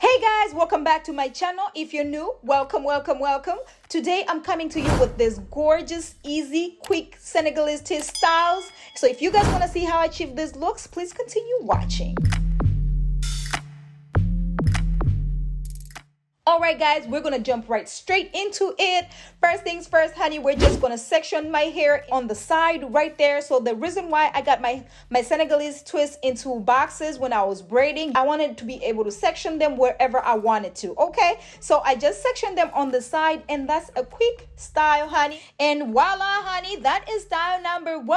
Hey guys, welcome back to my channel. If you're new, welcome. Today I'm coming to you with this gorgeous, easy, quick Senegalese twist styles. So if you guys want to see how I achieve these looks, please continue watching. Alright guys, we're gonna jump right straight into it. First things first, honey, we're just gonna section my hair on the side right there. So the reason why I got my Senegalese twist into boxes when I was braiding, I wanted to be able to section them wherever I wanted to. Okay, so I just sectioned them on the side, and that's a quick style, honey. And voila, honey, that is style number 1.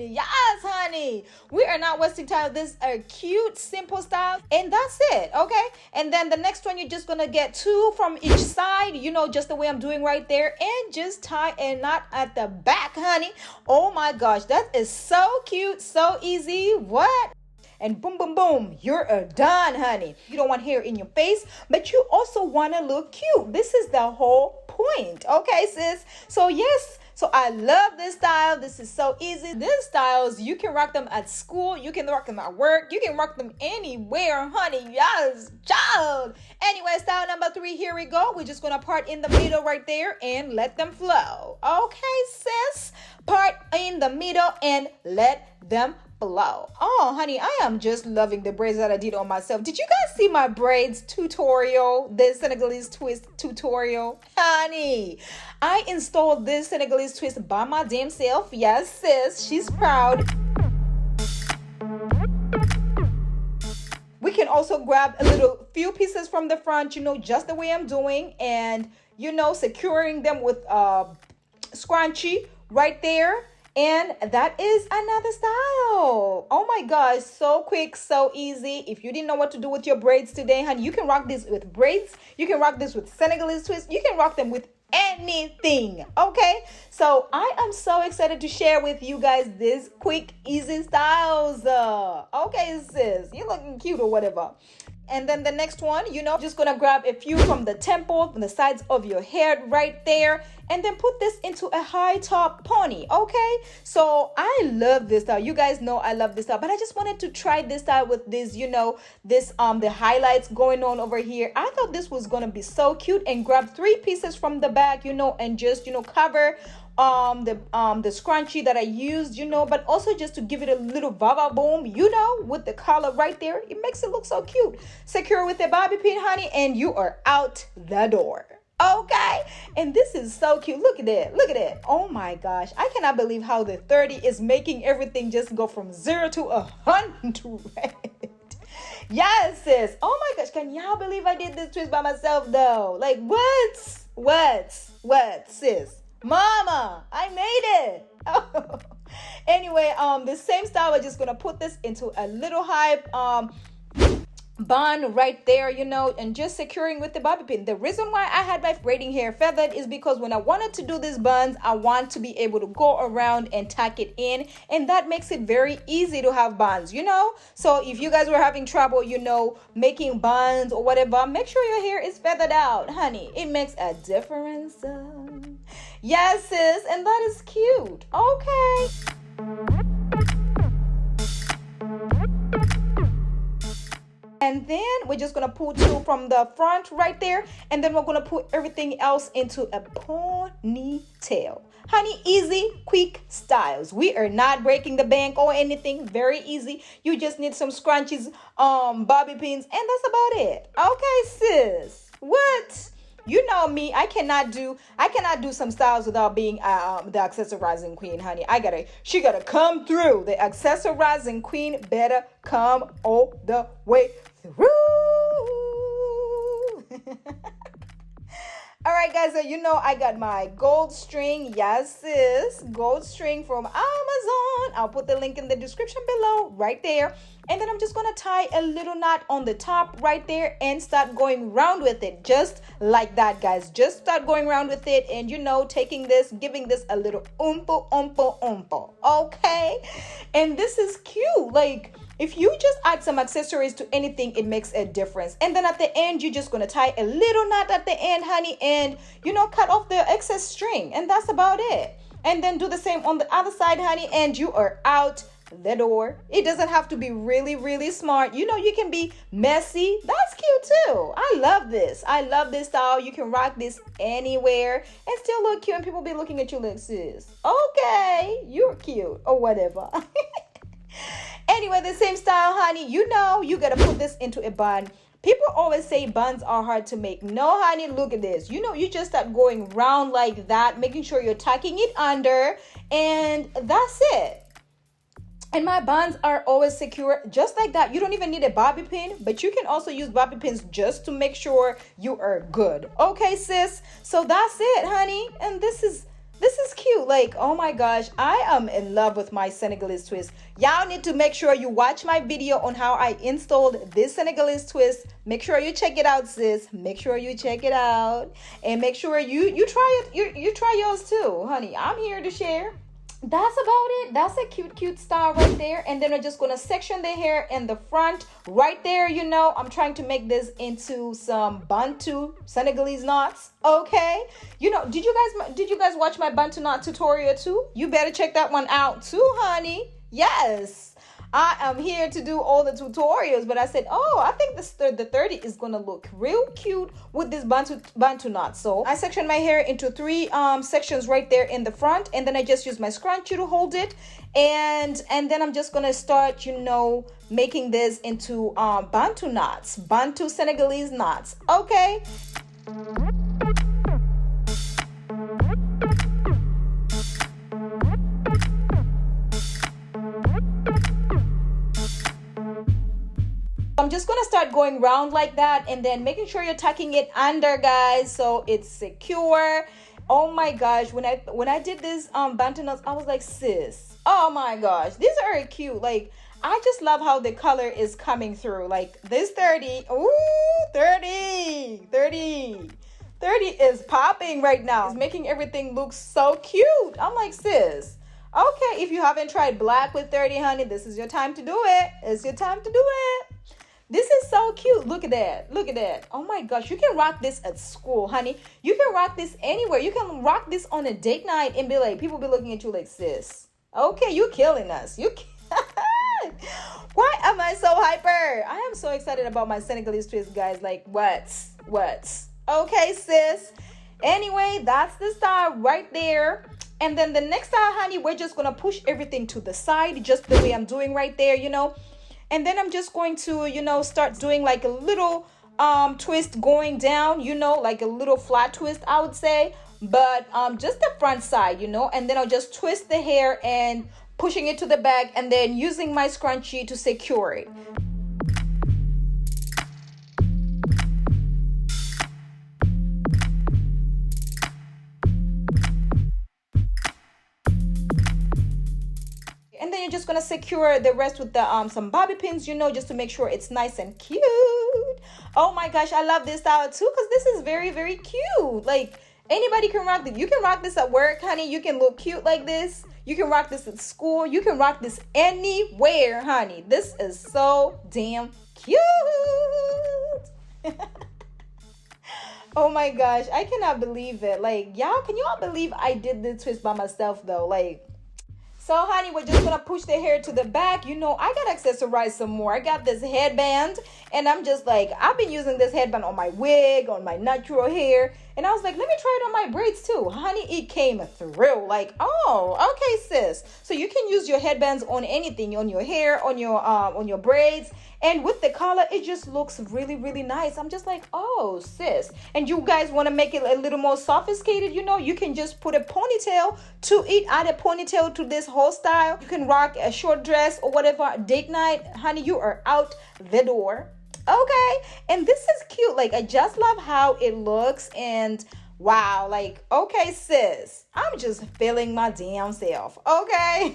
Yes, honey, we are not wasting time. This is a cute, simple style, and that's it. Okay, and then the next one, you're just gonna get 2 from each side, you know, just the way I'm doing right there, and just tie a knot at the back, honey. Oh my gosh, that is so cute, so easy. What? And boom, boom, boom, you're done, honey. You don't want hair in your face, but you also want to look cute. This is the whole point. Okay, sis? So yes, so I love this style. This is so easy. These styles, you can rock them at school. You can rock them at work. You can rock them anywhere, honey. Yes, child. Anyway, style number 3, here we go. We're just going to part in the middle right there and let them flow. Okay, sis? Part in the middle and let them flow. Oh, honey, I am just loving the braids that I did on myself. Did you guys see my braids tutorial? The Senegalese twist tutorial? Honey, I installed this Senegalese twist by my damn self. Yes, sis, she's proud. We can also grab a little few pieces from the front, you know, just the way I'm doing, and, you know, securing them with scrunchie right there. And that is another style. Oh my gosh, so quick, so easy. If you didn't know what to do with your braids today, honey, you can rock this with braids. You can rock this with Senegalese twist. You can rock them with anything. Okay, so I am so excited to share with you guys this quick, easy styles. Okay, sis, you're looking cute or whatever. And then the next one, you know, just gonna grab a few from the temple, from the sides of your hair right there, and then put this into a high top pony. Okay, so I love this style. You guys know I love this style, but I just wanted to try this style with this, you know, this the highlights going on over here. I thought this was gonna be so cute, and grab 3 pieces from the back, you know, and just, you know, cover the scrunchie that I used, you know, but also just to give it a little baba boom, you know, with the collar right there. It makes it look so cute. Secure with a bobby pin, honey, and you are out the door. Okay, and this is so cute. Look at it, look at it. Oh my gosh, I cannot believe how the 30 is making everything just go from 0 to 100. Yes, sis. Oh my gosh, can y'all believe I did this twist by myself though? Like what, sis? Mama, I made it. Oh. Anyway, the same style, we're just gonna put this into a little high bun right there, you know, and just securing with the bobby pin. The reason why I had my braiding hair feathered is because when I wanted to do these buns, I want to be able to go around and tuck it in, and that makes it very easy to have buns, you know. So if you guys were having trouble, you know, making buns or whatever, make sure your hair is feathered out, honey. It makes a difference. Yes, sis, and that is cute. Okay. And then we're just gonna pull 2 from the front right there, and then we're gonna put everything else into a ponytail. Honey, easy, quick styles. We are not breaking the bank or anything. Very easy. You just need some scrunchies, bobby pins, and that's about it. Okay, sis. What? You know me, I cannot do some styles without being the accessorizing queen, honey. She gotta come through. The accessorizing queen better come all the way through. All right, guys, so you know I got my gold string. Yes, sis, gold string from Amazon. I'll put the link in the description below right there. And then I'm just going to tie a little knot on the top right there and start going round with it. Just like that, guys. Just start going round with it and, you know, taking this, giving this a little oompo. Okay? And this is cute. Like, if you just add some accessories to anything, it makes a difference. And then at the end, you're just going to tie a little knot at the end, honey, and, you know, cut off the excess string. And that's about it. And then do the same on the other side, honey, and you are out the door. It doesn't have to be really, really smart. You know, you can be messy. That's cute too. I love this. I love this style. You can rock this anywhere and still look cute, and people be looking at you like, sis, okay, you're cute or whatever. Anyway, the same style, honey. You know, you gotta put this into a bun. People always say buns are hard to make. No, honey, look at this. You know, you just start going round like that, making sure you're tucking it under, and that's it. And my buns are always secure, just like that. You don't even need a bobby pin, but you can also use bobby pins just to make sure you are good. Okay, sis? So that's it, honey. And this is cute. Like, oh my gosh, I am in love with my Senegalese twist. Y'all need to make sure you watch my video on how I installed this Senegalese twist. Make sure you check it out, sis. Make sure you check it out, and make sure you try it. You try yours too, honey. I'm here to share. That's about it. That's a cute style right there. And then we're just gonna section the hair in the front right there. You know, I'm trying to make this into some Bantu Senegalese knots. Okay, you know, did you guys watch my Bantu knot tutorial too? You better check that one out too, honey. Yes, I am here to do all the tutorials, but I said, oh, I think the 30 is gonna look real cute with this Bantu knot. So I sectioned my hair into 3 sections right there in the front, and then I just use my scrunchie to hold it, and then I'm just gonna start, you know, making this into Bantu knots, Bantu Senegalese knots. Okay. I'm just gonna start going round like that, and then making sure you're tucking it under, guys, so it's secure. Oh my gosh, when I did this Bantu knots, I was like, sis, oh my gosh, these are cute. Like, I just love how the color is coming through. Like this 30, ooh, 30 is popping right now. It's making everything look so cute. I'm like, sis, okay, if you haven't tried black with 30, honey, this is your time to do it. It's your time to do it. This is so cute. Look at that. Look at that. Oh my gosh. You can rock this at school, honey. You can rock this anywhere. You can rock this on a date night and be like, people be looking at you like, sis, okay, you killing us. Why am I so hyper? I am so excited about my Senegalese twist, guys. Like, what? Okay, sis. Anyway, that's the style right there. And then the next style, honey, we're just going to push everything to the side, just the way I'm doing right there, you know. And then I'm just going to, you know, start doing like a little twist going down, you know, like a little flat twist, I would say, but just the front side, you know. And then I'll just twist the hair and pushing it to the back, and then using my scrunchie to secure it. And then you're just gonna secure the rest with the some bobby pins, you know, just to make sure it's nice and cute. Oh my gosh, I love this style too, because this is very, very cute. Like, anybody can rock this. You can rock this at work, honey. You can look cute like this. You can rock this at school. You can rock this anywhere, honey. This is so damn cute. Oh my gosh, I cannot believe it. Like, y'all, can y'all believe I did this twist by myself though? Like, so honey, we're just gonna push the hair to the back. You know, I gotta accessorize some more. I got this headband, and I'm just like, I've been using this headband on my wig, on my natural hair, and I was like, let me try it on my braids too. Honey, it came through. Like, oh, okay, sis. So you can use your headbands on anything, on your hair, on your braids, and with the color, it just looks really, really nice. I'm just like, oh, sis. And you guys want to make it a little more sophisticated, you know, you can just put a ponytail to it, add a ponytail to this whole style. You can rock a short dress or whatever, date night. Honey, you are out the door. Okay, and this is cute. Like, I just love how it looks, and wow, like, okay, sis, I'm just feeling my damn self. Okay.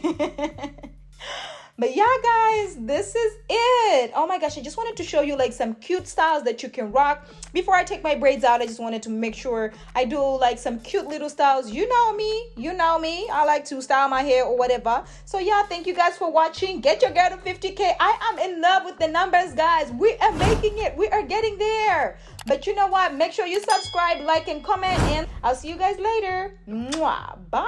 But yeah, guys, this is it. Oh my gosh, I just wanted to show you like some cute styles that you can rock. Before I take my braids out, I just wanted to make sure I do like some cute little styles. You know me. I like to style my hair or whatever. So yeah, thank you guys for watching. Get your girl to 50K. I am in love with the numbers, guys. We are making it. We are getting there. But you know what? Make sure you subscribe, like, and comment, and I'll see you guys later. Mwah. Bye.